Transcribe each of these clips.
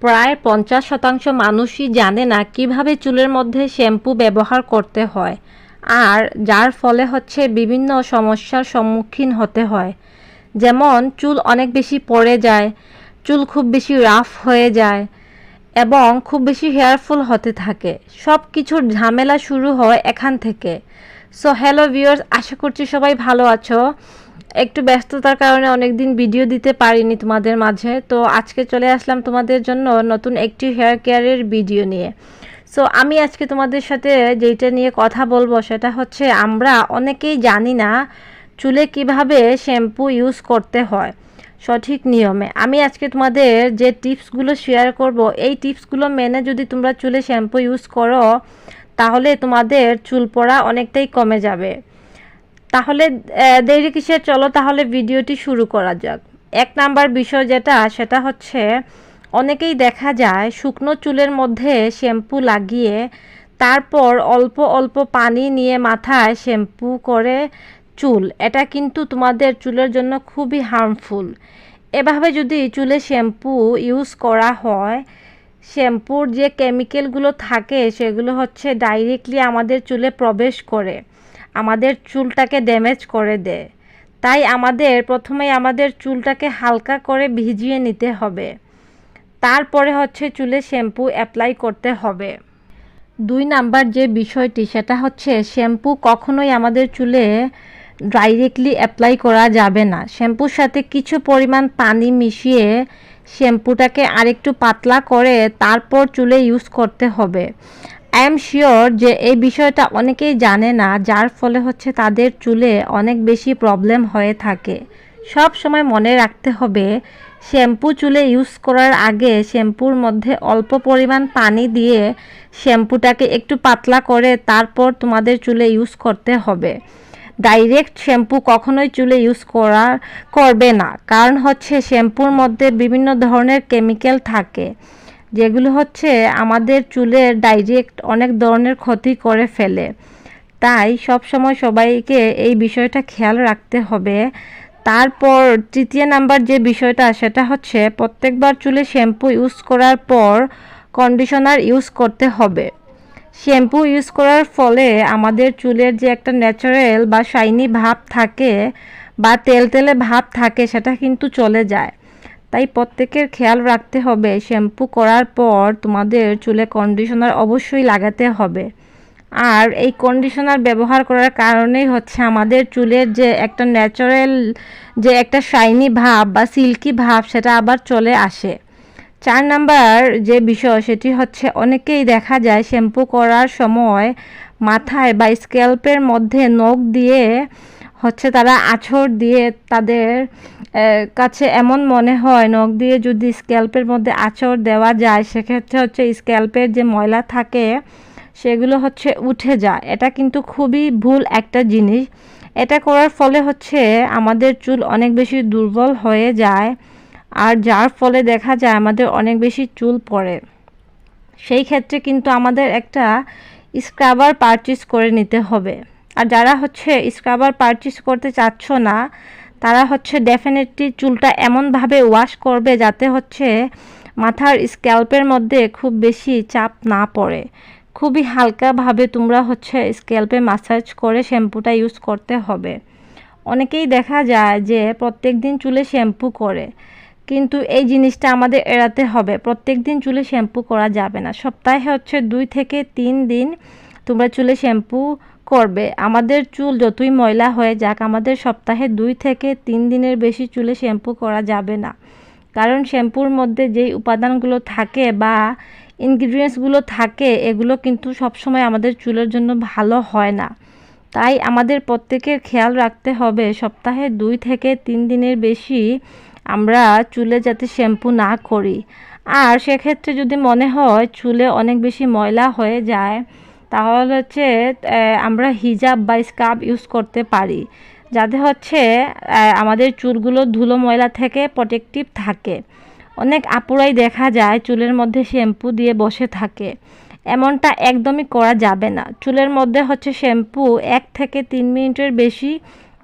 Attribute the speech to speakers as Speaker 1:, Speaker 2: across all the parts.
Speaker 1: প্রায় 50% মানুষই জানে না কিভাবে চুলের মধ্যে শ্যাম্পু ব্যবহার করতে হয়, আর যার ফলে বিভিন্ন সমস্যার সম্মুখীন হতে হয়। যেমন চুল অনেক বেশি পড়ে যায়, চুল খুব বেশি রাফ হয়ে যায় এবং খুব বেশি হেয়ারফল হতে থাকে। সব কিছুর ঝামেলা শুরু হয় এখান থেকে। সো হ্যালো ভিউয়ার্স, আশা করছি সবাই ভালো আছো। একটু ব্যস্ততার কারণে অনেকদিন ভিডিও দিতে পারিনি তোমাদের মাঝে, তো আজকে চলে আসলাম তোমাদের জন্য নতুন একটি হেয়ার কেয়ারের ভিডিও নিয়ে। সো আমি আজকে তোমাদের সাথে যেটা নিয়ে কথা বলবো সেটা হচ্ছে, আমরা অনেকেই জানি না চুলে কিভাবে শ্যাম্পু ইউজ করতে হয় সঠিক নিয়মে। আমি আজকে তোমাদের যে টিপসগুলো শেয়ার করব, এই টিপসগুলো মেনে যদি তোমরা চুলে শ্যাম্পু ইউজ করো তাহলে তোমাদের চুল পড়া অনেকটাই কমে যাবে। তাহলে দেরি কিসের, চলো তাহলে ভিডিওটি শুরু করা যাক। 1 নাম্বার বিষয় সেটা হচ্ছে, অনেকেই দেখা যায় শুকনো চুলের মধ্যে শ্যাম্পু লাগিয়ে তারপর অল্প অল্প পানি নিয়ে মাথায় শ্যাম্পু করে চুল। এটা কিন্তু তোমাদের চুলের জন্য খুবই হার্মফুল। এভাবে যদি চুলে শ্যাম্পু ইউজ করা হয়, শ্যাম্পুর যে কেমিক্যালগুলো থাকে সেগুলো ডাইরেক্টলি আমাদের চুলে প্রবেশ করে আমাদের চুলটাকে ড্যামেজ করে দেয়। তাই আমাদের প্রথমেই আমাদের চুলটাকে হালকা করে ভিজিয়ে নিতে হবে, তারপরে চুলে শ্যাম্পু অ্যাপ্লাই করতে হবে। 2 নাম্বার যে বিষয়টি সেটা হচ্ছে, শ্যাম্পু কখনোই আমাদের চুলে ডাইরেক্টলি অ্যাপ্লাই করা যাবে না। শ্যাম্পুর সাথে কিছু পরিমাণ পানি মিশিয়ে শ্যাম্পুটাকে আরেকটু পাতলা করে তারপর চুলে ইউজ করতে হবে। আই এম শিওর যে এই বিষয়টা অনেকেই জানে না, যার ফলে তাদের চুলে অনেক বেশি প্রবলেম হয়ে থাকে। সব সময় মনে রাখতে হবে, শ্যাম্পু চুলে ইউজ করার আগে শ্যাম্পুর মধ্যে অল্প পরিমাণ পানি দিয়ে শ্যাম্পুটাকে একটু পাতলা করে তারপর তোমাদের চুলে ইউজ করতে হবে। ডাইরেক্ট শ্যাম্পু কখনোই চুলে ইউজ করবে না, কারণ শ্যাম্পুর মধ্যে বিভিন্ন ধরনের কেমিক্যাল থাকে যেগুলো আমাদের চুলের ডাইরেক্ট অনেক ধরনের ক্ষতি করে ফেলে। তাই সব সময় সবাইকে এই বিষয়টা খেয়াল রাখতে হবে। তারপর 3 নাম্বার যে বিষয়টা সেটা হচ্ছে, প্রত্যেকবার চুলে শ্যাম্পু ইউজ করার পর কন্ডিশনার ইউজ করতে হবে। শ্যাম্পু ইউজ করার ফলে আমাদের চুলের যে একটা ন্যাচারাল বা শাইনি ভাব থাকে বা তেলতেলে ভাব থাকে সেটা কিন্তু চলে যায়। তাই প্রত্যেকের খেয়াল রাখতে হবে, শ্যাম্পু করার পর তোমাদের চুলে কন্ডিশনার অবশ্যই লাগাতে হবে। আর এই কন্ডিশনার ব্যবহার করার কারণেই আমাদের চুলের যে একটা ন্যাচারাল যে একটা শাইনি ভাব বা সিল্কি ভাব সেটা আবার চলে আসে। 4 নাম্বার যে বিষয় সেটি অনেকেই দেখা যায় শ্যাম্পু করার সময় মাথায় বা স্ক্যাল্পের মধ্যে নখ দিয়ে তারা আঁচড় দিয়ে, তাদের কাছে এমন মনে হয় নখ দিয়ে যদি স্ক্যাল্পের মধ্যে আঁচড় দেওয়া যায় সেক্ষেত্রে স্ক্যাল্পের যে ময়লা থাকে সেগুলো উঠে যায়। এটা কিন্তু খুবই ভুল একটা জিনিস। এটা করার ফলে আমাদের চুল অনেক বেশি দুর্বল হয়ে যায়, আর যার ফলে দেখা যায় আমাদের অনেক বেশি চুল পড়ে। সেই ক্ষেত্রে কিন্তু আমাদের একটা স্ক্রাবার পারচেজ করে নিতে হবে। আর যারা স্ক্রাবার পারচেজ করতে চাচ্ছ না, তারা ডেফিনেটলি চুলটা এমনভাবে ওয়াশ করবে যাতে মাথার স্ক্যাল্পের মধ্যে খুব বেশি চাপ না পড়ে। খুবই হালকাভাবে তোমরা স্ক্যাল্পে ম্যাসাজ করে শ্যাম্পুটা ইউজ করতে হবে। অনেকেই দেখা যায় যে প্রত্যেক দিন চুলে শ্যাম্পু করে, কিন্তু এই জিনিসটা আমাদের এড়াতে হবে। প্রত্যেক দিন চুলে শ্যাম্পু করা যাবে না। সপ্তাহে 2 থেকে 3 দিন তোমরা চুলে শ্যাম্পু করবে। আমাদের চুল যতই ময়লা হয়ে যাক, আমাদের সপ্তাহে 2 থেকে 3 দিনের বেশি চুলে শ্যাম্পু করা যাবে না। কারণ শ্যাম্পুর মধ্যে যেই উপাদানগুলো থাকে বা ইনগ্রিডিয়েন্টসগুলো থাকে এগুলো কিন্তু সবসময় আমাদের চুলের জন্য ভালো হয় না। তাই আমাদের প্রত্যেকের খেয়াল রাখতে হবে, সপ্তাহে 2 থেকে 3 দিনের বেশি আমরা চুলে যাতে শ্যাম্পু না করি। আর সেক্ষেত্রে যদি মনে হয় চুলে অনেক বেশি ময়লা হয়ে যায়, তাহলে আমরা হিজাব বা স্কার্ফ ইউজ করতে পারি, যাতে আমাদের চুলগুলো ধুলো ময়লা থেকে প্রোটেক্টিভ থাকে। অনেক আপুরাই দেখা যায় চুলের মধ্যে শ্যাম্পু দিয়ে বসে থাকে। এমনটা একদমই করা যাবে না। চুলের মধ্যে শ্যাম্পু 1 থেকে 3 মিনিটের বেশি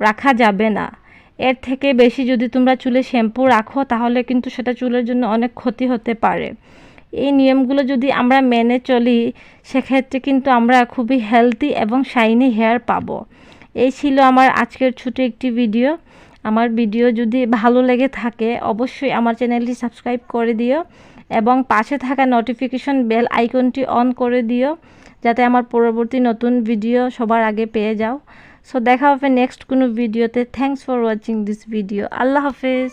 Speaker 1: রাখা যাবে না। এর থেকে বেশি যদি তোমরা চুলে শ্যাম্পু রাখো তাহলে কিন্তু সেটা চুলের জন্য অনেক ক্ষতি হতে পারে। এই নিয়মগুলো যদি আমরা মেনে চলি সেক্ষেত্রে কিন্তু আমরা খুবই হেলদি এবং শাইনি হেয়ার পাবো। এই ছিল আমার আজকের ছোট একটি ভিডিও। আমার ভিডিও যদি ভালো লেগে থাকে অবশ্যই আমার চ্যানেলটি সাবস্ক্রাইব করে দিও এবং পাশে থাকা নোটিফিকেশন বেল আইকনটি অন করে দিও যাতে আমার পরবর্তী নতুন ভিডিও সবার আগে পেয়ে যাও। সো দেখা হবে নেক্সট কোনো ভিডিওতে। Thanks for watching this video. আল্লাহ হাফেজ।